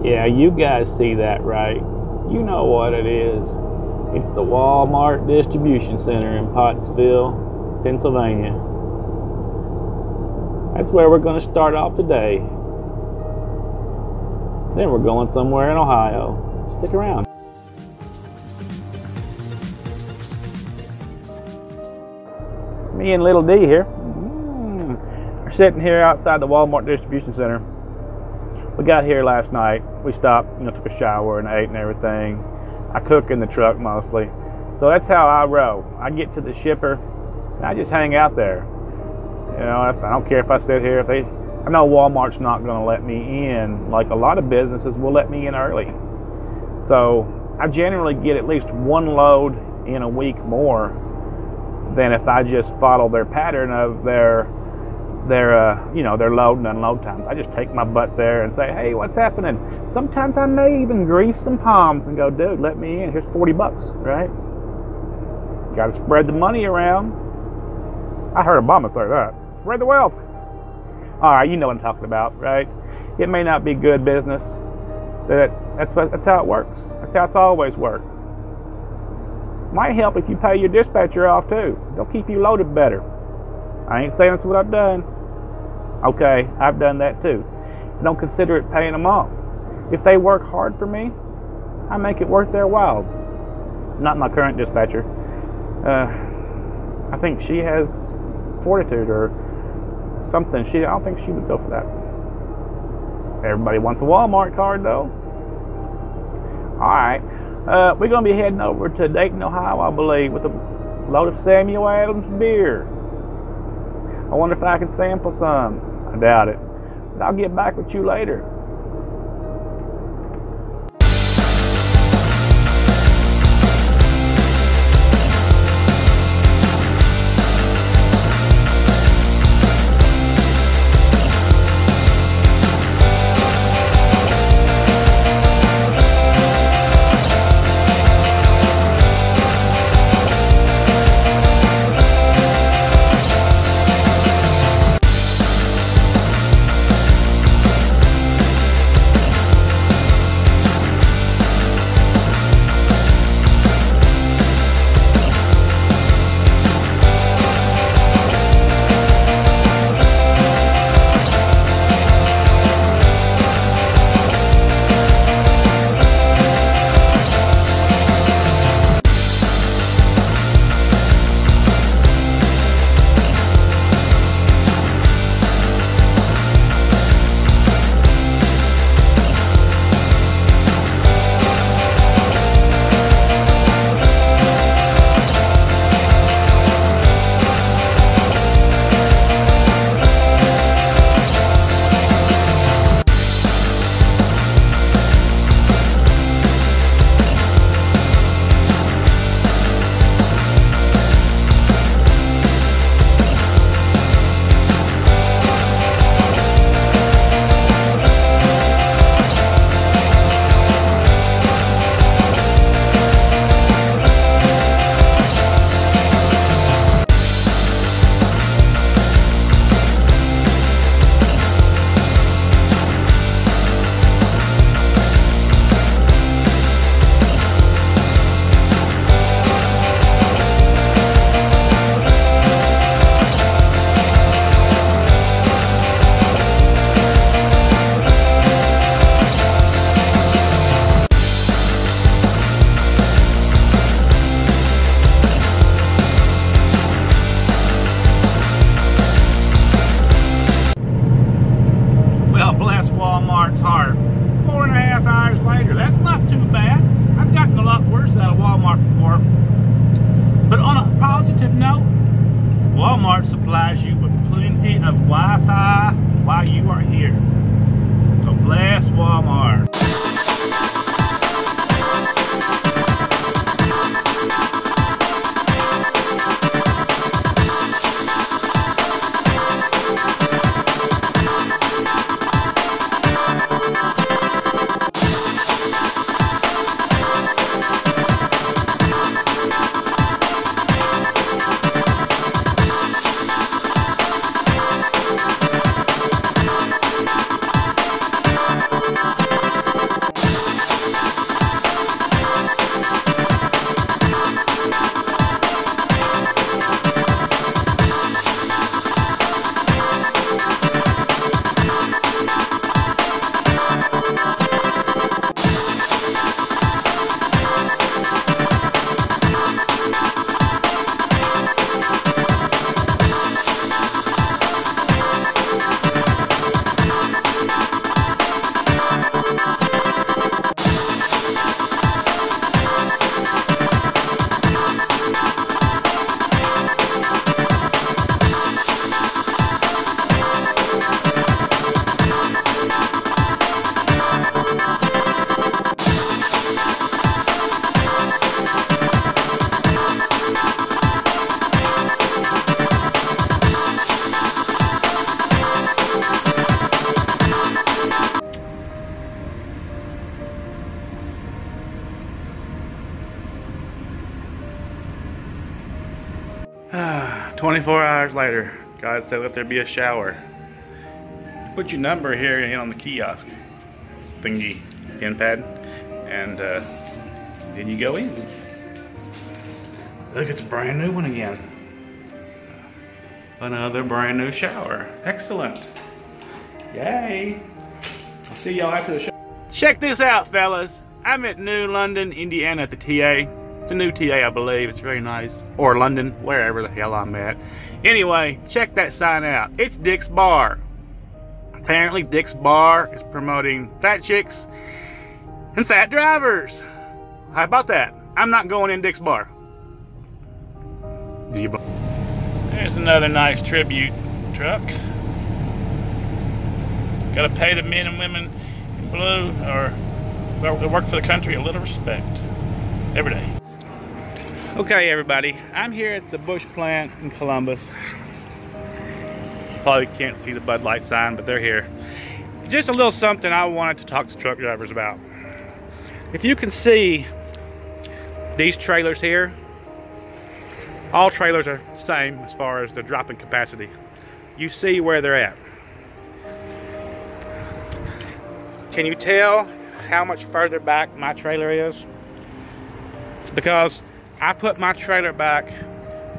Yeah, you guys see that, right? You know what it is. It's the Walmart Distribution Center in Pottsville, Pennsylvania. That's where we're going to start off today. Then we're going somewhere in Ohio. Stick around. Me and Little D here. We're sitting here outside the Walmart Distribution Center. We got here last night. We stopped, took a shower and ate and everything. I cook in the truck mostly. So that's how I roll. I get to the shipper and I just hang out there. I don't care if I sit here. I know Walmart's not going to let me in like a lot of businesses will let me in early. So I generally get at least one load in a week more than if I just follow their pattern of their load and unload times. I just take my butt there and say, hey, what's happening? Sometimes I may even grease some palms and go, dude, let me in. Here's $40, right? Got to spread the money around. I heard Obama say that. Spread the wealth. All right, you know what I'm talking about, right? It may not be good business. That's how it works. That's how it's always worked. Might help if you pay your dispatcher off too. They'll keep you loaded better. I ain't saying that's what I've done. Okay, I've done that too. Don't consider it paying them off. If they work hard for me, I make it worth their while. Not my current dispatcher. I think she has fortitude or something. I don't think she would go for that. Everybody wants a Walmart card though. Alright, we're going to be heading over to Dayton, Ohio, I believe, with a load of Samuel Adams beer. I wonder if I can sample some. I doubt it. But I'll get back with you later. Walmart's heart. 4.5 hours later, that's not too bad. I've gotten a lot worse out of Walmart before. But on a positive note, Walmart supplies you with plenty of Wi-Fi while you are here. So bless Walmart. 24 hours later, God said let there be a shower. Put your number here in on the kiosk thingy, pen pad, and then you go in. Look, it's a brand new one again. Another brand new shower. Excellent. Yay. I'll see y'all after the show. Check this out, fellas. I'm at New London, Indiana at the TA. It's a new TA, I believe. It's very nice. Or London, wherever the hell I'm at. Anyway, check that sign out. It's Dick's Bar. Apparently, Dick's Bar is promoting fat chicks and fat drivers. How about that? I'm not going in Dick's Bar. Do you? There's another nice tribute truck. Gotta pay the men and women in blue or they work for the country a little respect every day. Okay, everybody, I'm here at the Busch plant in Columbus. Probably can't see the Bud Light sign, but they're here. Just a little something I wanted to talk to truck drivers about. If you can see these trailers here, all trailers are the same as far as the dropping capacity. You see where they're at. Can you tell how much further back my trailer is? It's because I put my trailer back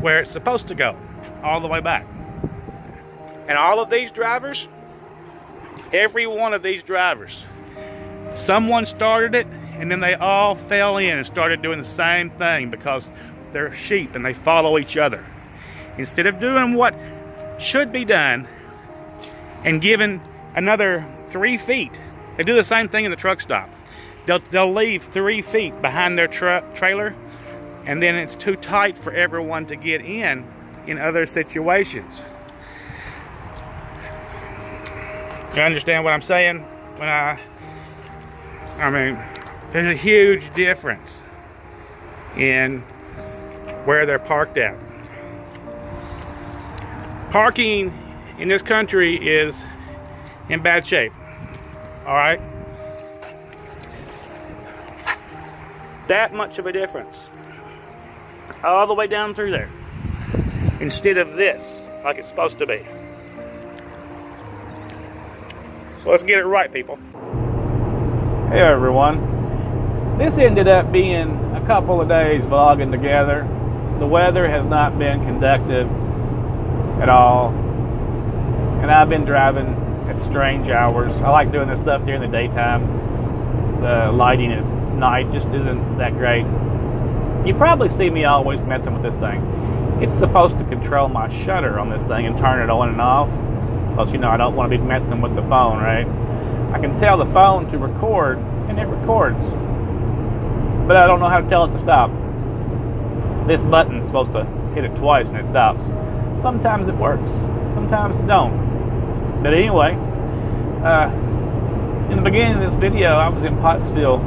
where it's supposed to go, all the way back. And all of these drivers, every one of these drivers, someone started it and then they all fell in and started doing the same thing because they're sheep and they follow each other. Instead of doing what should be done and giving another 3 feet, they do the same thing in the truck stop. They'll leave 3 feet behind their trailer, and then it's too tight for everyone to get in other situations. You understand what I'm saying? When I mean, there's a huge difference in where they're parked at. Parking in this country is in bad shape. All right? That much of a difference. All the way down through there. Instead of this, like it's supposed to be. So let's get it right, people. Hey everyone. This ended up being a couple of days vlogging together. The weather has not been conducive at all. And I've been driving at strange hours. I like doing this stuff during the daytime. The lighting at night just isn't that great. You probably see me always messing with this thing. It's supposed to control my shutter on this thing and turn it on and off. Because, you know, I don't want to be messing with the phone, right? I can tell the phone to record, and it records. But I don't know how to tell it to stop. This button's supposed to hit it twice and it stops. Sometimes it works, sometimes it don't. But anyway, in the beginning of this video, I was in Pottsville,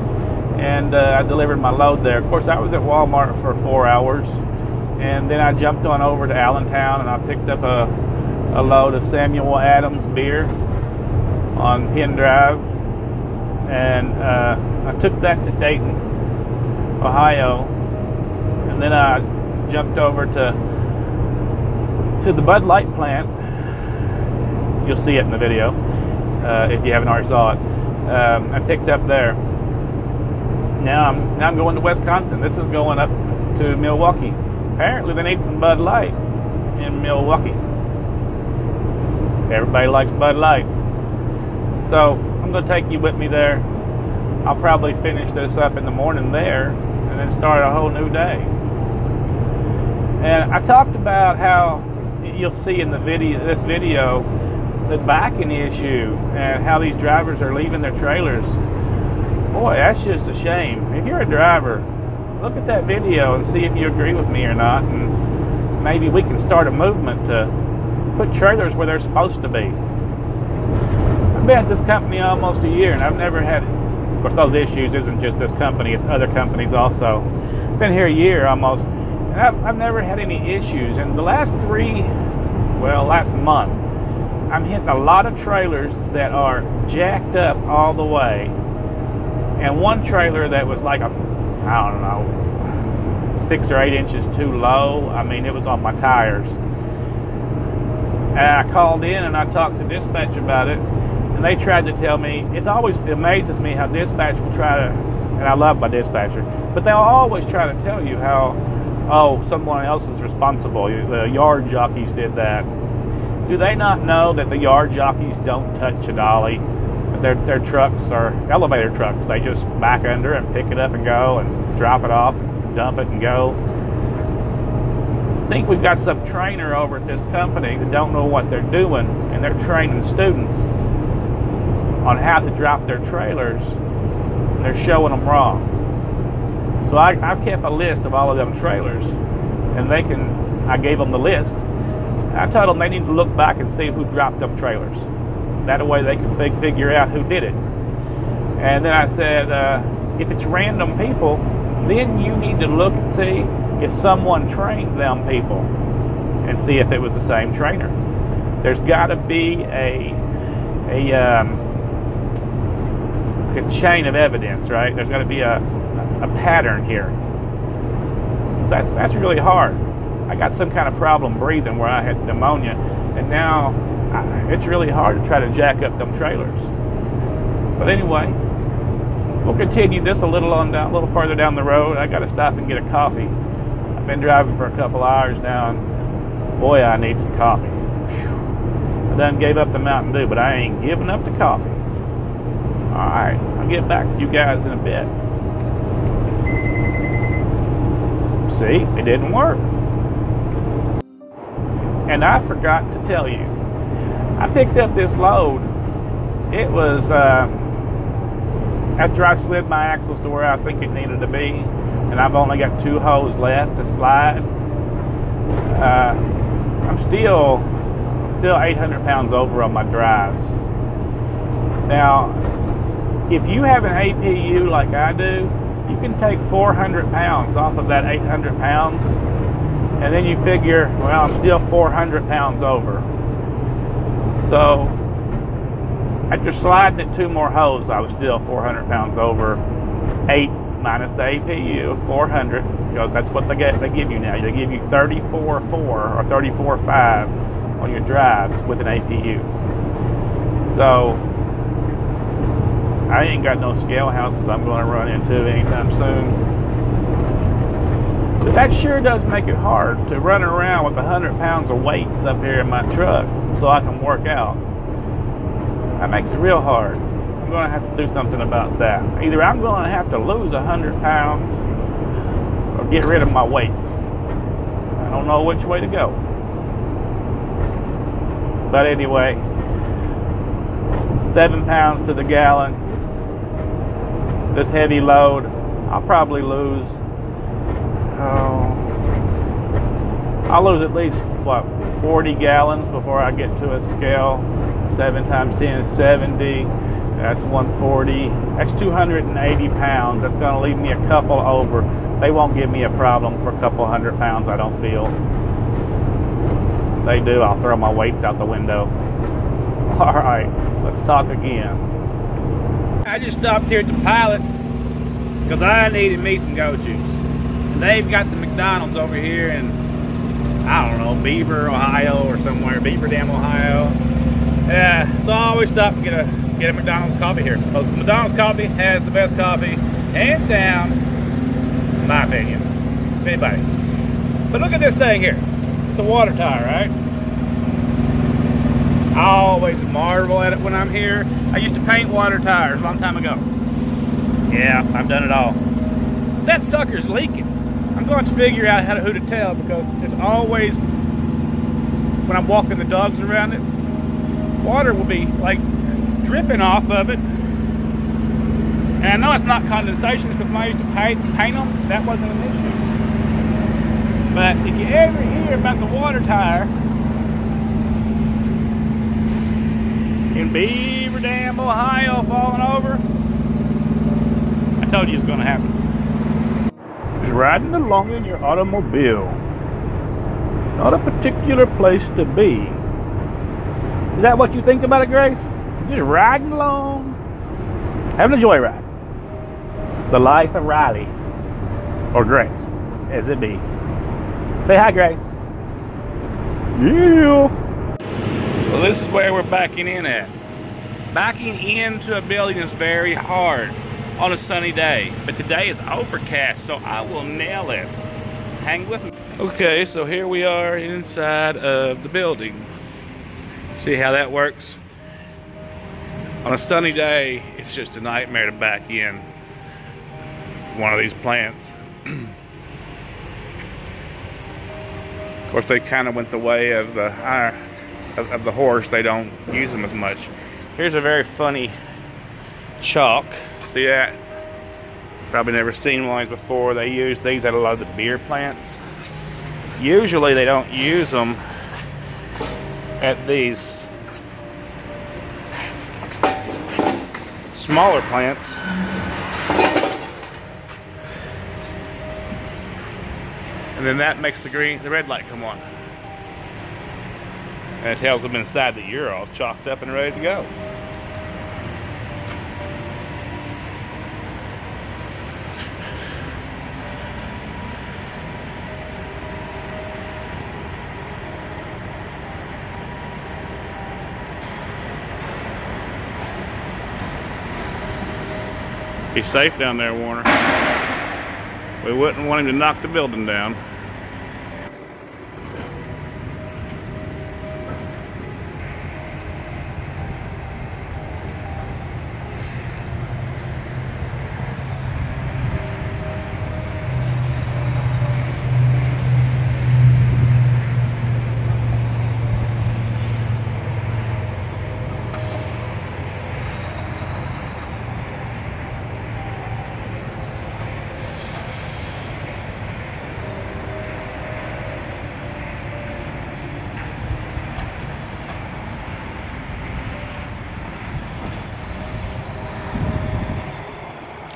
and I delivered my load there. Of course, I was at Walmart for 4 hours, and then I jumped on over to Allentown, and I picked up a load of Samuel Adams beer on Penn Drive, and I took that to Dayton, Ohio, and then I jumped over to the Bud Light plant. You'll see it in the video if you haven't already saw it. I picked up there. Now I'm going to Wisconsin. This is going up to Milwaukee. Apparently they need some Bud Light in Milwaukee. Everybody likes Bud Light. So I'm going to take you with me there. I'll probably finish this up in the morning there and then start a whole new day. And I talked about how you'll see in this video the backing issue and how these drivers are leaving their trailers. Boy, that's just a shame. If you're a driver, look at that video and see if you agree with me or not, and maybe we can start a movement to put trailers where they're supposed to be. I've been at this company almost a year, and I've never had, of course those issues isn't just this company, it's other companies also. Been here a year almost, and I've never had any issues. And the last month, I'm hitting a lot of trailers that are jacked up all the way. And one trailer that was like I don't know, 6 or 8 inches too low. I mean, it was on my tires. And I called in and I talked to dispatch about it, and they tried to tell me, it always amazes me how dispatch will try to, and I love my dispatcher, but they'll always try to tell you how, oh, someone else is responsible. The yard jockeys did that. Do they not know that the yard jockeys don't touch a dolly? Their trucks are elevator trucks. They just back under and pick it up and go and drop it off and dump it and go. I think we've got some trainer over at this company that don't know what they're doing, and they're training students on how to drop their trailers, and they're showing them wrong. So I've kept a list of all of them trailers, and I gave them the list. I told them they need to look back and see who dropped them trailers. That way they can figure out who did it. And then I said, if it's random people, then you need to look and see if someone trained them people and see if it was the same trainer. There's got to be a chain of evidence, right? There's got to be a pattern here. That's really hard. I got some kind of problem breathing where I had pneumonia, and now it's really hard to try to jack up them trailers. But anyway, we'll continue this a little further down the road. I got to stop and get a coffee. I've been driving for a couple hours now, and boy, I need some coffee. Whew. I done gave up the Mountain Dew, but I ain't giving up the coffee. All right, I'll get back to you guys in a bit. See, it didn't work. And I forgot to tell you, I picked up this load. It was after I slid my axles to where I think it needed to be, and I've only got 2 holes left to slide. I'm still 800 pounds over on my drives. Now, if you have an APU like I do, you can take 400 pounds off of that 800 pounds, and then you figure, well, I'm still 400 pounds over. So after sliding it 2 more holes, I was still 400 pounds over. 8 minus the APU of 400, because that's what they give you now. They give you 34.4 or 34.5 on your drives with an APU. So I ain't got no scale houses I'm going to run into anytime soon. But that sure does make it hard to run around with 100 pounds of weights up here in my truck so I can work out. That makes it real hard. I'm going to have to do something about that. Either I'm going to have to lose 100 pounds or get rid of my weights. I don't know which way to go. But anyway, 7 pounds to the gallon. This heavy load, I'll probably lose, I'll lose at least, 40 gallons before I get to a scale. 7 times 10 is 70. That's 140. That's 280 pounds. That's going to leave me a couple over. They won't give me a problem for a couple 100 pounds, I don't feel. They do, I'll throw my weights out the window. All right, let's talk again. I just stopped here at the Pilot because I needed me some goat juice. And they've got the McDonald's over here in, I don't know, Beaver, Ohio or somewhere, Beaver Dam, Ohio. Yeah, so I always stop and get a McDonald's coffee here. Because McDonald's coffee has the best coffee, hands down, in my opinion, anybody. But look at this thing here. It's a water tire, right? I always marvel at it when I'm here. I used to paint water tires a long time ago. Yeah, I've done it all. That sucker's leaking. I'm going to figure out who to tell, because it's always, when I'm walking the dogs around it, water will be like dripping off of it. And I know it's not condensation, because when I used to paint them, that wasn't an issue. But if you ever hear about the water tire in Beaver Dam, Ohio falling over, I told you it's going to happen. Just riding along in your automobile. Not a particular place to be. Is that what you think about it, Grace? Just riding along, having a joyride. The life of Riley, or Grace, as it be. Say hi, Grace. Yeah. Well, this is where we're backing in at. Backing into a building is very hard on a sunny day, but today is overcast, so I will nail it. Hang with me. Okay, so here we are inside of the building. See how that works? On a sunny day, it's just a nightmare to back in one of these plants. Of course, they kind of went the way of the horse. They don't use them as much. Here's a very funny chalk. See that? Probably never seen one of these before. They use these at a lot of the beer plants. Usually they don't use them at these smaller plants. And then that makes the red light come on. And it tells them inside that you're all chalked up and ready to go. Be safe down there, Warner. We wouldn't want him to knock the building down.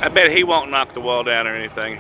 I bet he won't knock the wall down or anything.